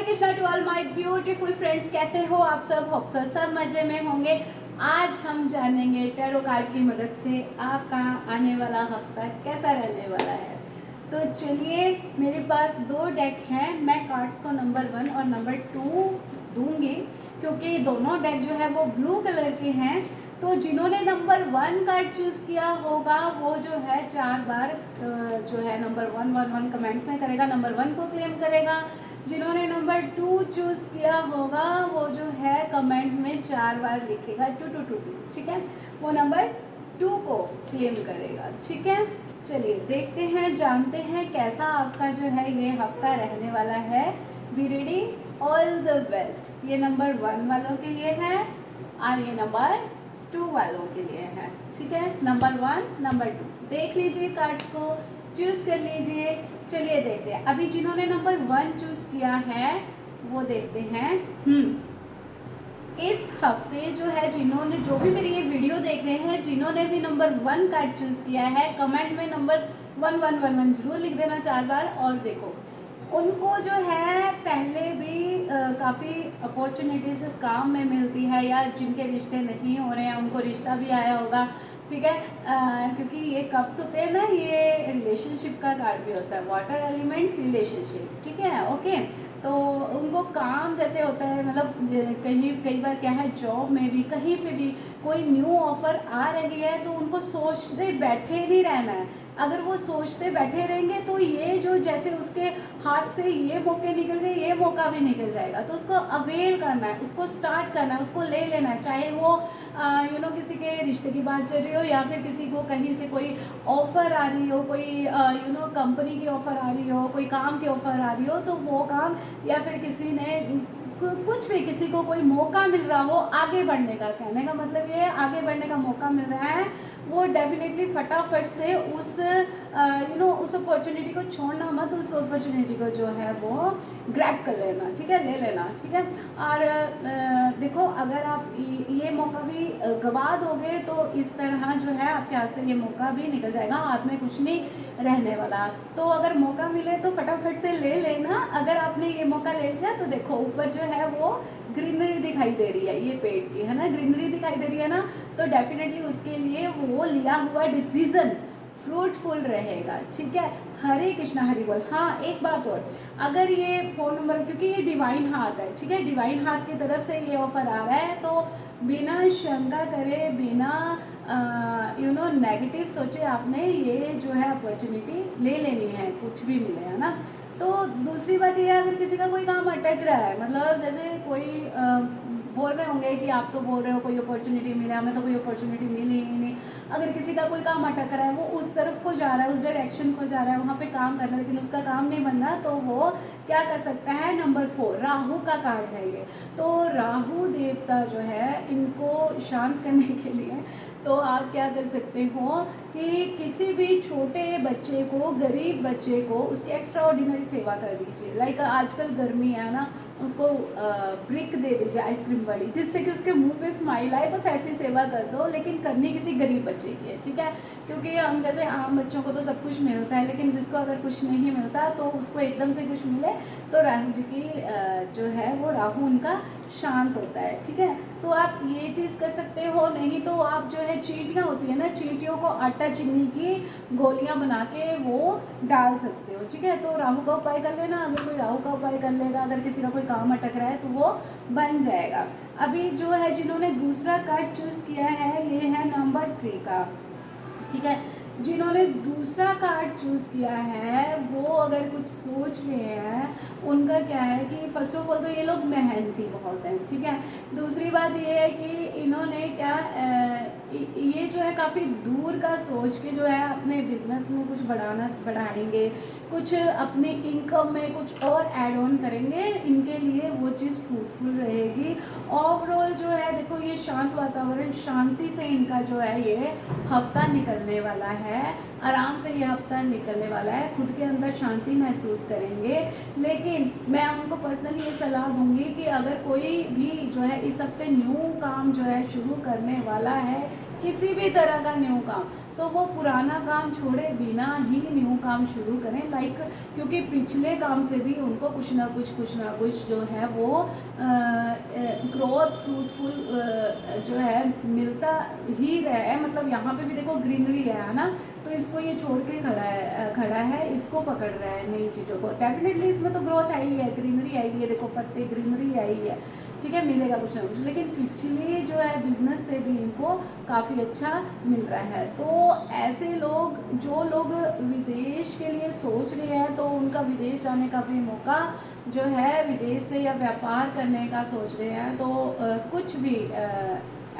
Hare Krishna to all my beautiful friends. कैसे हो आप सब? होप सब मजे में होंगे। आज हम जानेंगे टैरो कार्ड की मदद से आपका आने वाला हफ्ता कैसा रहने वाला है। तो चलिए, मेरे पास दो डेक हैं। मैं कार्ड्स को नंबर 1 और नंबर 2 दूंगी क्योंकि दोनों डेक जो है वो ब्लू कलर के हैं। तो जिन्होंने नंबर 1 कार्ड चूज़ किया होगा वो जो है 4 बार जो है नंबर 1 कमेंट में करेगा, नंबर 1 को क्लेम करेगा। जिन्होंने नंबर 2 चूज़ किया होगा वो जो है कमेंट में 4 बार लिखेगा 2 ठीक है, वो नंबर 2 को क्लेम करेगा। ठीक है, चलिए देखते हैं, जानते हैं कैसा आपका जो है ये हफ्ता रहने वाला है। Be ready, all the best. ये नंबर 1 वालों के लिए है और ये नंबर 2 वालों के लिए है। ठीक है, नंबर 1 नंबर 2 देख लीजिए, कार्ड्स को चूज़ कर लीजिए। चलिए देखते हैं, अभी जिन्होंने नंबर 1 चूज़ किया है वो देखते हैं। इस हफ्ते जो है जिन्होंने जो भी मेरी ये वीडियो देख रहे हैं, जिन्होंने भी नंबर 1 कार्ड चूज़ किया है, कमेंट में नंबर 1111 जरूर लिख देना 4 बार। और देखो, उनको जो है पहले भी काफ़ी अपॉर्चुनिटीज़ काम में मिलती है, या जिनके रिश्ते नहीं हो रहे हैं उनको रिश्ता भी आया होगा। ठीक है, क्योंकि ये कप्स होते हैं ना, ये रिलेशनशिप का कार्ड भी होता है, वाटर एलिमेंट रिलेशनशिप। ठीक है, ओके। तो उनको काम जैसे होता है, मतलब कई बार क्या है, जॉब में भी कहीं पे भी कोई न्यू ऑफ़र आ रही है तो उनको सोचते बैठे नहीं रहना है। अगर वो सोचते बैठे रहेंगे तो ये जो जैसे उसके हाथ से ये मौके निकल गए, ये मौका भी निकल जाएगा। तो उसको अवेल करना है, उसको स्टार्ट करना है, उसको ले लेना है। चाहे वो किसी के रिश्ते की बात चल रही हो, या फिर किसी को कहीं से कोई ऑफ़र आ रही हो, कोई कंपनी की ऑफ़र आ रही हो, कोई काम की ऑफ़र आ रही हो, तो वो काम, या फिर किसी ने कुछ भी, किसी को कोई मौका मिल रहा हो आगे बढ़ने का। कहने का मतलब ये है, आगे बढ़ने का मौका मिल रहा है, वो डेफिनेटली फटाफट से उस उस अपॉर्चुनिटी को छोड़ना मत, उस अपॉर्चुनिटी को जो है वो ग्रैब कर लेना। ठीक है, ले लेना। ठीक है, और देखो, अगर आप ये मौका भी गवा दोगे तो इस तरह जो है आपके हाथ से ये मौका भी निकल जाएगा, हाथ में कुछ नहीं रहने वाला। तो अगर मौका मिले तो फटाफट से ले लेना। अगर आपने ये मौका ले लिया तो देखो, ऊपर जो है वो ग्रीनरी दिखाई दे रही है, ये पेड़ की है ना, ग्रीनरी दिखाई दे रही है ना, तो डेफिनेटली उसके लिए वो लिया हुआ डिसीजन फ्रूटफुल रहेगा। ठीक है, हरे कृष्णा हरि बोल। हाँ, एक बात और, अगर ये फ़ोन नंबर, क्योंकि ये डिवाइन हाथ है, ठीक है, डिवाइन हाथ की तरफ से ये ऑफ़र आ रहा है, तो बिना शंका करे, बिना नेगेटिव सोचे आपने ये जो है अपॉर्चुनिटी ले लेनी है, कुछ भी मिले, है ना। तो दूसरी बात ये है, अगर किसी का कोई काम अटक रहा है, मतलब जैसे कोई बोल रहे होंगे कि आप तो बोल रहे हो कोई अपॉर्चुनिटी मिला, हमें तो कोई अपॉर्चुनिटी मिली ही नहीं। अगर किसी का कोई काम अटक रहा है, वो उस तरफ को जा रहा है, उस डायरेक्शन को जा रहा है, वहाँ पे काम कर रहा है, लेकिन उसका काम नहीं बन रहा, तो वो क्या कर सकता है, नंबर 4 राहु का कार्ड है ये। तो राहु देवता जो है, इनको शांत करने के लिए तो आप क्या कर सकते हो कि किसी भी छोटे बच्चे को, गरीब बच्चे को, उसकी एक्स्ट्रा ऑर्डिनरी सेवा कर दीजिए। लाइक आजकल गर्मी है ना, उसको ब्रिक दे दीजिए, आइसक्रीम वाली, जिससे कि उसके मुंह पे स्माइल आए। बस ऐसी सेवा कर दो, लेकिन करनी किसी गरीब बच्चे की है। ठीक है, क्योंकि हम जैसे आम बच्चों को तो सब कुछ मिलता है, लेकिन जिसको अगर कुछ नहीं मिलता तो उसको एकदम से कुछ मिले तो राहु जी की जो है वो, राहु उनका शांत होता है। ठीक है, तो आप ये चीज़ कर सकते हो। नहीं तो आप जो है, चींटियाँ होती है ना, चींटियों को आटा चीनी की गोलियां बना के वो डाल सकते हो। ठीक है, तो राहु का उपाय कर लेना। अगर कोई राहु का उपाय कर लेगा, अगर किसी का कोई काम अटक रहा है तो वो बन जाएगा। अभी जो है जिन्होंने दूसरा कार्ड चूज़ किया है, ये है नंबर 3 का। ठीक है, जिन्होंने दूसरा कार्ड चूज़ किया है वो अगर कुछ सोच रहे हैं, उनका क्या है कि फर्स्ट ऑफ ऑल तो ये लोग मेहनती बहुत हैं। ठीक है, दूसरी बात ये है कि इन्होंने क्या ये जो है काफ़ी दूर का सोच के जो है अपने बिजनेस में कुछ बढ़ाएंगे, कुछ अपनी इनकम में कुछ और ऐड ऑन करेंगे, इनके लिए वो चीज़ फ्रूटफुल रहेगी। ओवरऑल जो है देखो, ये शांत वातावरण, शांति से इनका जो है ये हफ्ता निकलने वाला है, आराम से ये हफ्ता निकलने वाला है, खुद के अंदर शांति महसूस करेंगे। लेकिन मैं उनको पर्सनली ये सलाह दूंगी कि अगर कोई भी जो है इस हफ्ते न्यू काम जो है शुरू करने वाला है, किसी भी तरह का न्यू काम, तो वो पुराना काम छोड़े बिना ही न्यू काम शुरू करें। लाइक क्योंकि पिछले काम से भी उनको कुछ ना कुछ जो है वो ग्रोथ फ्रूटफुल जो है मिलता ही रहे। मतलब यहाँ पे भी देखो ग्रीनरी है ना, तो इसको ये छोड़ के खड़ा है, इसको पकड़ रहा है नई चीज़ों को। डेफिनेटली इसमें तो ग्रोथ आई है, ग्रीनरी आई है, देखो पत्ते ग्रीनरी आई है, ठीक है, मिलेगा कुछ ना कुछ। लेकिन पिछले जो है बिजनेस से भी इनको काफ़ी अच्छा मिल रहा है। तो ऐसे लोग, जो लोग विदेश के लिए सोच रहे हैं, तो उनका विदेश जाने का भी मौका जो है, विदेश से या व्यापार करने का सोच रहे हैं, तो कुछ भी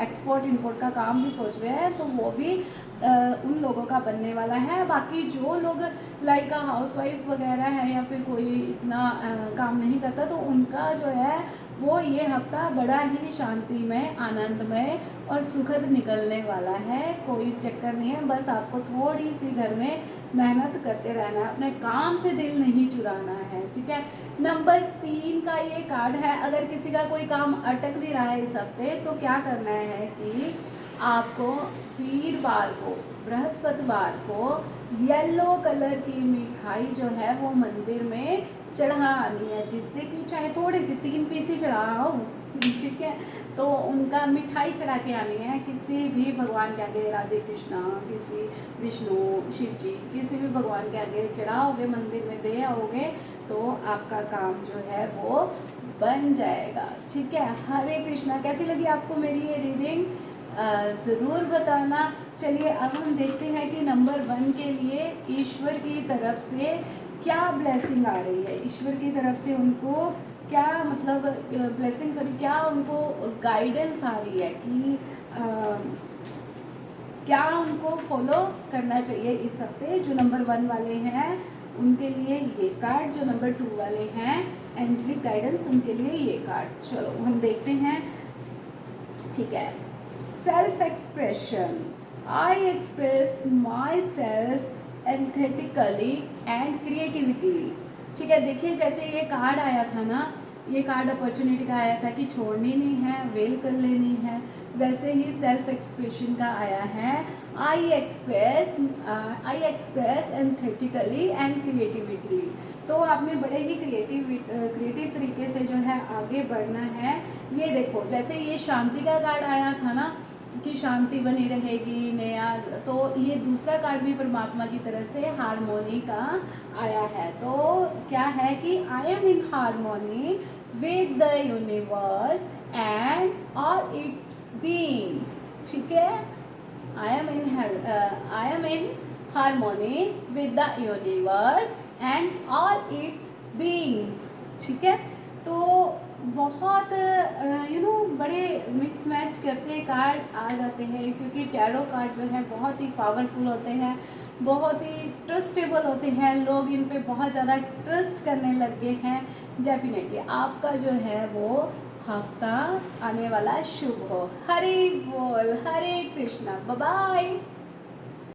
एक्सपोर्ट इंपोर्ट का काम भी सोच रहे हैं, तो वो भी उन लोगों का बनने वाला है। बाकी जो लोग लाइक हाउसवाइफ वगैरह है या फिर कोई इतना काम नहीं करता, तो उनका जो है वो ये हफ्ता बड़ा ही शांतिमय, आनंदमय और सुखद निकलने वाला है। कोई चक्कर नहीं है, बस आपको थोड़ी सी घर में मेहनत करते रहना है, अपने काम से दिल नहीं चुराना है, ठीक है। नंबर 3 का ये कार्ड है। अगर किसी का कोई काम अटक भी रहा है इस हफ्ते, तो क्या करना है कि आपको वीरवार को, बृहस्पतिवार को येलो कलर की मिठाई जो है वो मंदिर में चढ़ानी है, जिससे कि चाहे थोड़ी सी 3 पीस ही चढ़ाओ, ठीक है, तो उनका मिठाई चढ़ा के आनी है किसी भी भगवान के आगे, राधे कृष्णा, किसी विष्णु, शिव जी, किसी भी भगवान के आगे चढ़ाओगे, मंदिर में दे आओगे, तो आपका काम जो है वो बन जाएगा, ठीक है। हरे कृष्णा। कैसी लगी आपको मेरी ये रीडिंग, ज़रूर बताना। चलिए अब हम देखते हैं कि नंबर 1 के लिए ईश्वर की तरफ से क्या ब्लेसिंग आ रही है। ईश्वर की तरफ से उनको क्या मतलब ब्लेसिंग, सॉरी, क्या उनको गाइडेंस आ रही है कि क्या उनको फॉलो करना चाहिए इस हफ्ते। जो नंबर 1 वाले हैं उनके लिए ये कार्ड, जो नंबर 2 वाले हैं एंजलिक गाइडेंस, उनके लिए ये कार्ड। चलो हम देखते हैं, ठीक है। Self expression. I express myself authentically and creativity, ठीक है। देखिए जैसे ये कार्ड आया था ना, ये कार्ड अपॉर्चुनिटी का आया था कि छोड़नी नहीं है, वेल कर लेनी है, वैसे ही सेल्फ एक्सप्रेशन का आया है। I express authentically and creativity. तो आपने बड़े ही क्रिएटिव तरीके से जो है आगे बढ़ना है। ये देखो जैसे ये शांति का कार्ड आया था ना कि शांति बनी रहेगी, नया, तो ये दूसरा कार्ड भी परमात्मा की तरफ से हारमोनी का आया है। तो क्या है कि I am in harmony with the universe and all it's beings, ठीक है। I am in harmony with the universe and all it's beings, ठीक है। तो बहुत बड़े मिक्स मैच करते कार्ड आ जाते हैं, क्योंकि टैरो कार्ड जो है बहुत ही पावरफुल होते हैं, बहुत ही ट्रस्टेबल होते हैं, लोग इन पे बहुत ज़्यादा ट्रस्ट करने लग गए हैं। डेफिनेटली आपका जो है वो हफ्ता आने वाला शुभ हो। हरि बोल, हरे कृष्णा, बाय बाय।